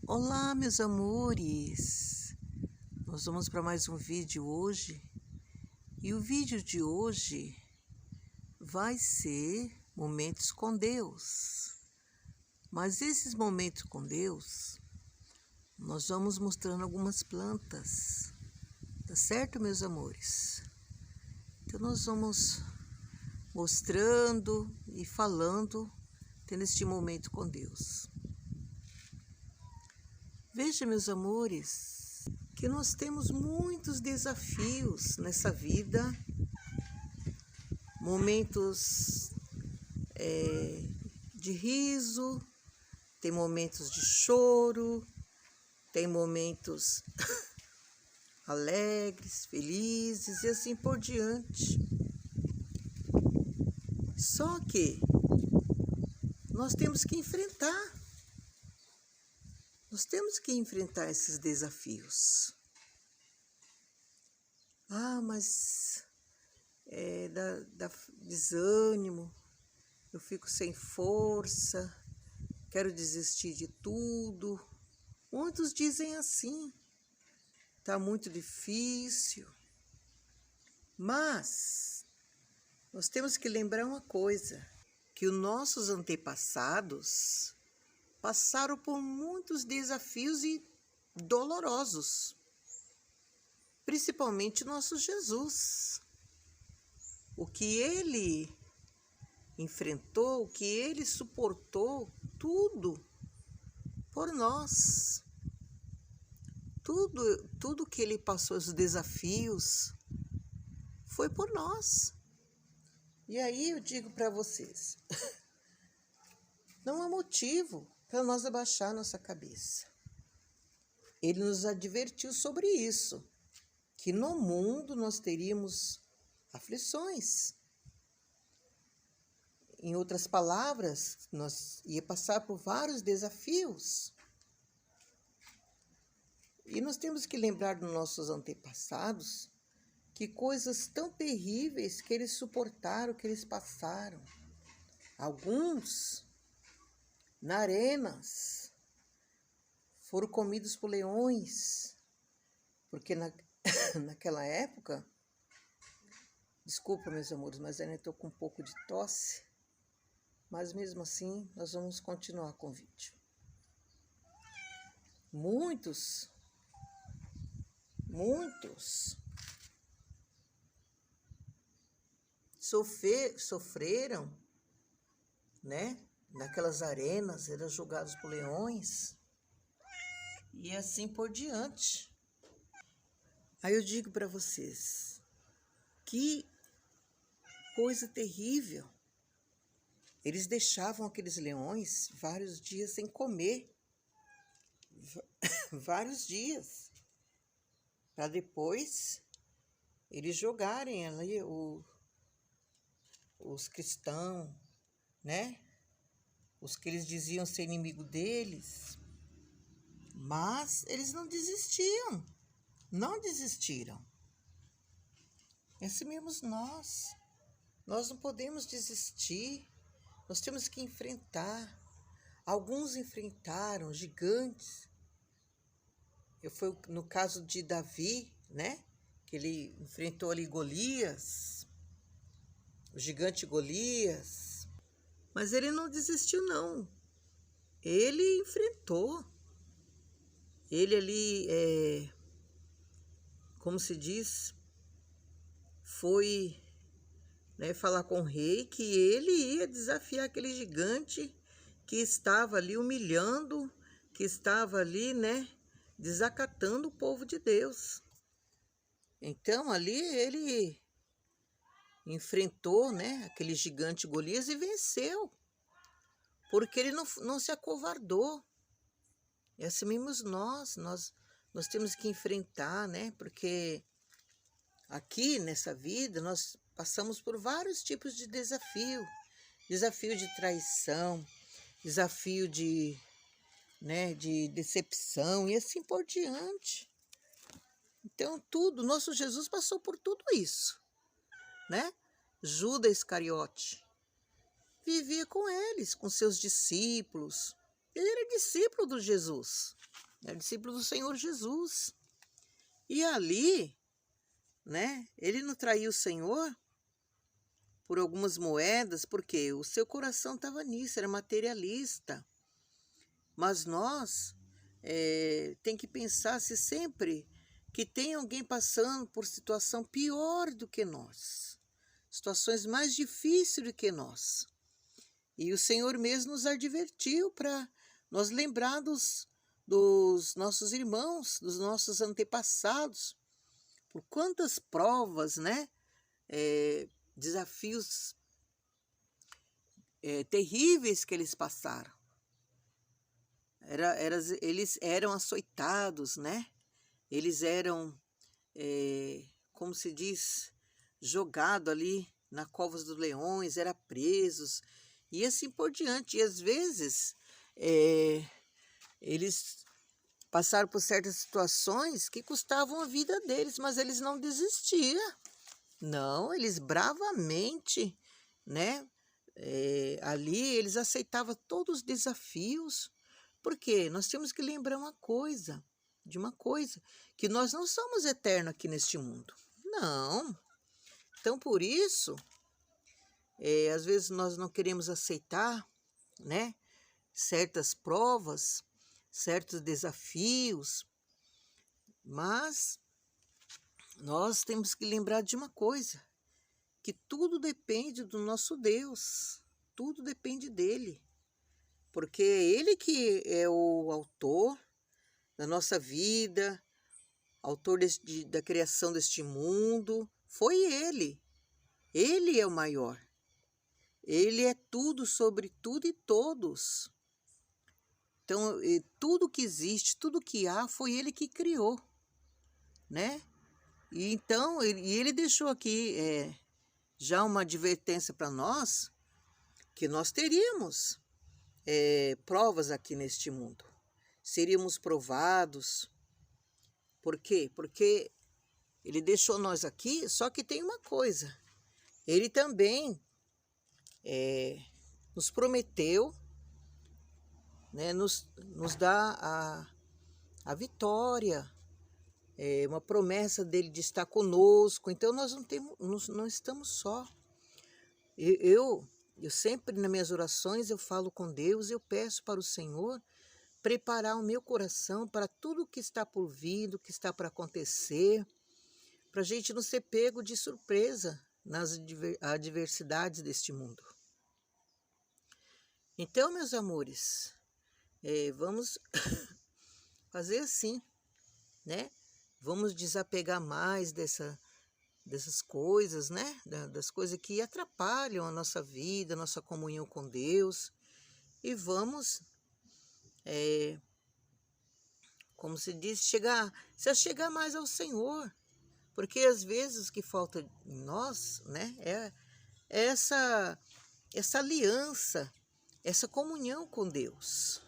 Olá, meus amores! Nós vamos para mais um vídeo hoje. E o vídeo de hoje vai ser momentos com Deus. Mas esses momentos com Deus, nós vamos mostrando algumas plantas. Tá certo, meus amores? Então nós vamos mostrando e falando, tendo este momento com Deus. Veja, meus amores, que nós temos muitos desafios nessa vida, momentos de riso, tem momentos de choro, tem momentos alegres, felizes e assim por diante. Só que nós temos que enfrentar. Nós temos que enfrentar esses desafios. Mas dá desânimo, eu fico sem força, quero desistir de tudo. Muitos dizem assim, tá muito difícil. Mas nós temos que lembrar uma coisa, que os nossos antepassados passaram por muitos desafios e dolorosos, principalmente nosso Jesus. O que ele enfrentou, o que ele suportou, tudo por nós. Tudo que ele passou, os desafios, foi por nós. E aí eu digo para vocês, não há motivo para nós abaixar nossa cabeça. Ele nos advertiu sobre isso, que no mundo nós teríamos aflições. Em outras palavras, nós ia passar por vários desafios. E nós temos que lembrar dos nossos antepassados que coisas tão terríveis que eles suportaram, que eles passaram. Alguns na arenas foram comidos por leões, porque naquela época, desculpa meus amores, mas ainda estou com um pouco de tosse, mas mesmo assim nós vamos continuar com o vídeo. Muitos sofreram, né? Naquelas arenas, eram julgados por leões e assim por diante. Aí eu digo para vocês, que coisa terrível. Eles deixavam aqueles leões vários dias sem comer, vários dias, para depois eles jogarem ali os cristãos, né? Os que eles diziam ser inimigo deles, mas eles não desistiam, não desistiram. Assim mesmo nós não podemos desistir, nós temos que enfrentar. Alguns enfrentaram gigantes, foi no caso de Davi, né? Que ele enfrentou ali Golias, o gigante Golias. Mas ele não desistiu, não. Ele enfrentou. Ele ali, como se diz, foi, né, falar com o rei que ele ia desafiar aquele gigante que estava ali humilhando, que estava ali, né, desacatando o povo de Deus. Então ali ele enfrentou, né, aquele gigante Golias e venceu, porque ele não se acovardou. E assim mesmo nós temos que enfrentar, né, porque aqui nessa vida nós passamos por vários tipos de desafio. Desafio de traição, desafio de decepção e assim por diante. Então nosso Jesus passou por tudo isso, né? Judas Iscariote vivia com eles, com seus discípulos. Ele era discípulo do Jesus. era discípulo do Senhor Jesus. E ali, né, ele não traiu o Senhor por algumas moedas, porque o seu coração estava nisso, era materialista. Mas nós tem que pensar se sempre que tem alguém passando por situação pior do que nós, situações mais difíceis do que nós. E o Senhor mesmo nos advertiu para nós lembrar dos nossos irmãos, dos nossos antepassados, por quantas provas, né? Desafios terríveis que eles passaram. Eles eram açoitados, né? Eles eram, como se diz, jogados ali na cova dos leões, eram presos, e assim por diante. E às vezes, eles passaram por certas situações que custavam a vida deles, mas eles não desistiam. Não, eles bravamente, né? Ali eles aceitavam todos os desafios, porque nós temos que lembrar de uma coisa, que nós não somos eternos aqui neste mundo. Não. Então, por isso, às vezes nós não queremos aceitar, né, certas provas, certos desafios, mas nós temos que lembrar de uma coisa, que tudo depende do nosso Deus, tudo depende dele, porque é ele que é o autor da nossa vida, autor da criação deste mundo. Foi ele é o maior, ele é tudo sobre tudo e todos. Então, tudo que existe, tudo que há, foi ele que criou, né? E então, ele deixou aqui já uma advertência para nós, que nós teríamos provas aqui neste mundo. Seríamos provados. Por quê? Porque ele deixou nós aqui, só que tem uma coisa. Ele também nos prometeu, né, nos dá a vitória, uma promessa dele de estar conosco. Então nós não estamos só. Eu sempre nas minhas orações eu falo com Deus, eu peço para o Senhor preparar o meu coração para tudo que está por vir, que está para acontecer, para a gente não ser pego de surpresa nas adversidades deste mundo. Então, meus amores, vamos fazer assim, né? Vamos desapegar mais dessas coisas, né? Das coisas que atrapalham a nossa vida, a nossa comunhão com Deus. E vamos, como se diz, se chegar mais ao Senhor. Porque às vezes o que falta em nós, né? É essa aliança, essa comunhão com Deus.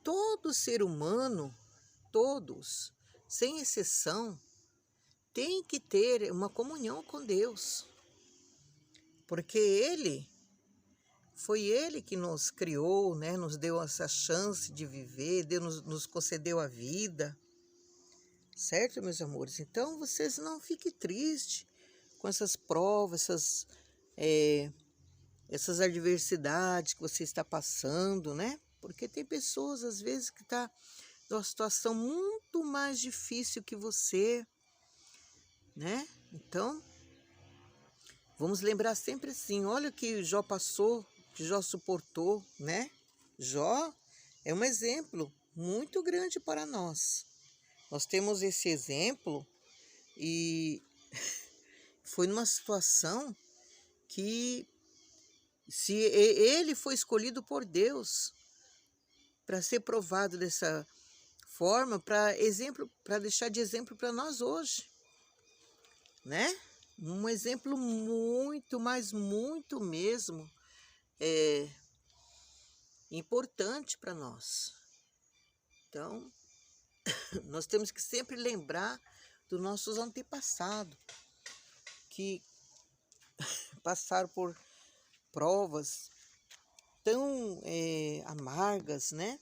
Todo ser humano, todos, sem exceção, tem que ter uma comunhão com Deus, porque foi Ele que nos criou, né? Nos deu essa chance de viver, Deus nos concedeu a vida, certo, meus amores? Então, vocês não fiquem tristes com essas provas, essas adversidades que você está passando, né? Porque tem pessoas, às vezes, que estão numa situação muito mais difícil que você, né? Então, vamos lembrar sempre assim, olha o que Jó passou, que Jó suportou, né? Jó é um exemplo muito grande para nós. Nós temos esse exemplo e foi numa situação que se ele foi escolhido por Deus para ser provado dessa forma, para deixar de exemplo para nós hoje, né? Um exemplo muito, mas muito mesmo importante para nós. Então, nós temos que sempre lembrar dos nossos antepassados, que passaram por provas tão amargas, né?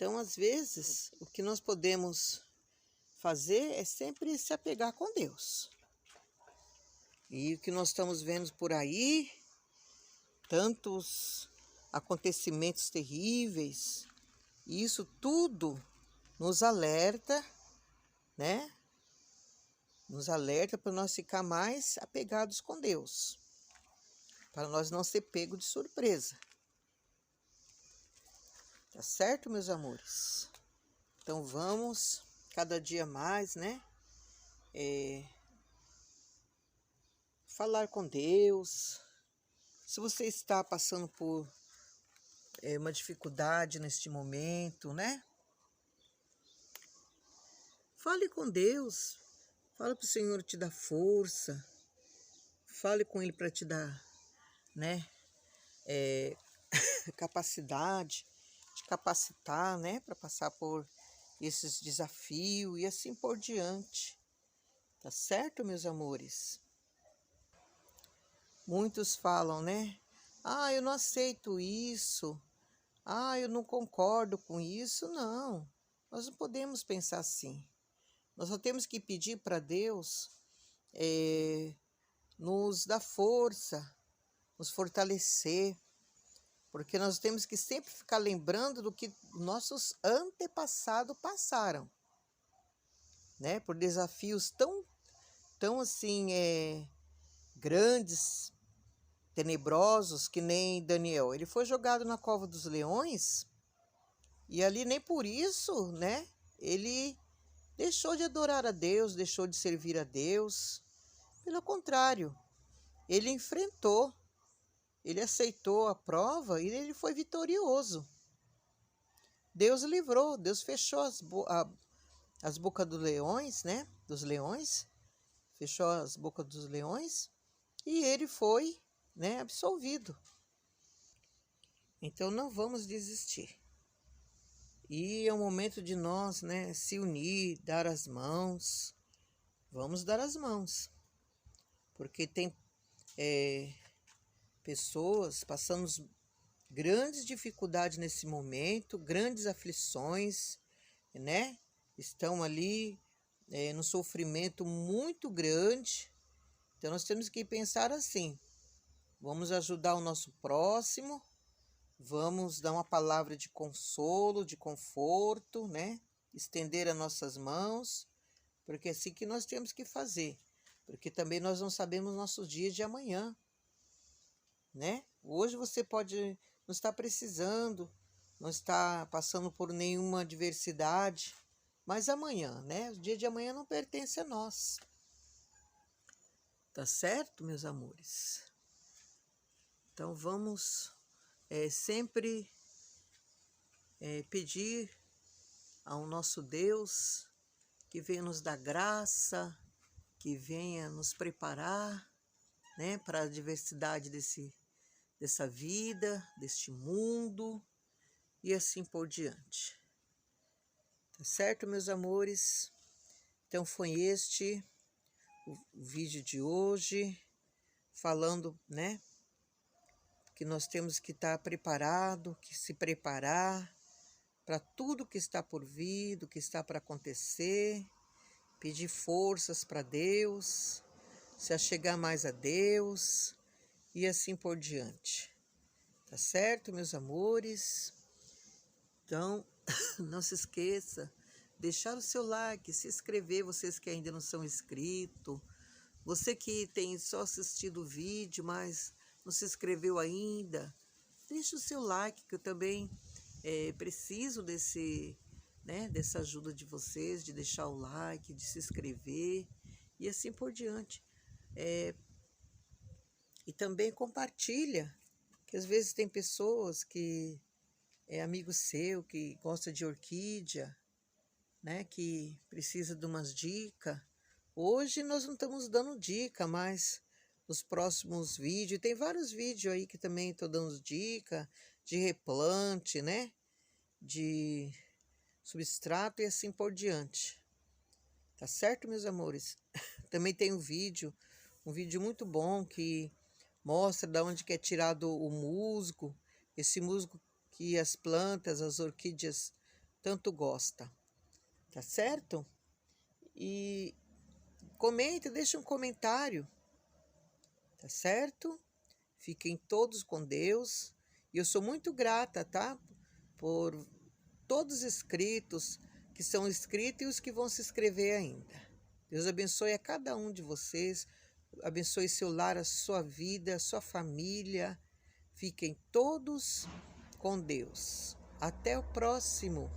Então, às vezes, o que nós podemos fazer é sempre se apegar com Deus. E o que nós estamos vendo por aí, tantos acontecimentos terríveis, isso tudo nos alerta, né? Nos alerta para nós ficar mais apegados com Deus, para nós não ser pego de surpresa. Tá certo, meus amores? Então vamos cada dia mais, né? Falar com Deus. Se você está passando por uma dificuldade neste momento, né? Fale com Deus. Fale para o Senhor te dar força. Fale com Ele para te dar, né? Capacidade, te capacitar, né? Para passar por esses desafios e assim por diante. Tá certo, meus amores? Muitos falam, né? Ah, eu não aceito isso. Ah, eu não concordo com isso. Não, nós não podemos pensar assim. Nós só temos que pedir para Deus nos dar força, nos fortalecer, porque nós temos que sempre ficar lembrando do que nossos antepassados passaram, né? Por desafios tão assim, grandes, tenebrosos, que nem Daniel. Ele foi jogado na cova dos leões e ali nem por isso, né? Ele deixou de adorar a Deus, deixou de servir a Deus. Pelo contrário, ele enfrentou, ele aceitou a prova e ele foi vitorioso. Deus livrou, Deus fechou as bocas dos leões, né? Dos leões, fechou as bocas dos leões e ele foi, né, absolvido. Então não vamos desistir. E é o momento de nós, né, se unir, dar as mãos. Vamos dar as mãos. Porque tem pessoas passando grandes dificuldades nesse momento, grandes aflições, né? Estão ali no sofrimento muito grande. Então nós temos que pensar assim: vamos ajudar o nosso próximo, vamos dar uma palavra de consolo, de conforto, né? Estender as nossas mãos, porque é assim que nós temos que fazer, porque também nós não sabemos nossos dias de amanhã, né? Hoje você pode não estar precisando, não estar passando por nenhuma adversidade, mas amanhã, né? O dia de amanhã não pertence a nós. Tá certo, meus amores? Então vamos sempre pedir ao nosso Deus que venha nos dar graça, que venha nos preparar, né, para a adversidade dessa vida, deste mundo e assim por diante. Tá certo, meus amores? Então foi este o vídeo de hoje, falando, né, que nós temos que estar preparado, que se preparar para tudo que está por vir, do que está para acontecer, pedir forças para Deus, se achegar mais a Deus e assim por diante. Tá certo, meus amores? Então, não se esqueça, deixar o seu like, se inscrever, vocês que ainda não são inscritos, você que tem só assistido o vídeo, mas não se inscreveu ainda, deixa o seu like, que eu também preciso dessa ajuda de vocês, de deixar o like, de se inscrever e assim por diante. E também compartilha, que às vezes tem pessoas que é amigo seu, que gosta de orquídea, né, que precisa de umas dicas. Hoje nós não estamos dando dica, mas nos próximos vídeos, tem vários vídeos aí que também estou dando dica de replante, né, de substrato e assim por diante. Tá certo, meus amores? Também tem um vídeo muito bom que mostra de onde que é tirado o musgo, esse musgo que as plantas, as orquídeas tanto gosta, tá certo? E comente, deixe um comentário, tá certo? Fiquem todos com Deus. E eu sou muito grata, tá? Por todos os inscritos que são inscritos e os que vão se inscrever ainda. Deus abençoe a cada um de vocês, abençoe seu lar, a sua vida, a sua família. Fiquem todos com Deus. Até o próximo.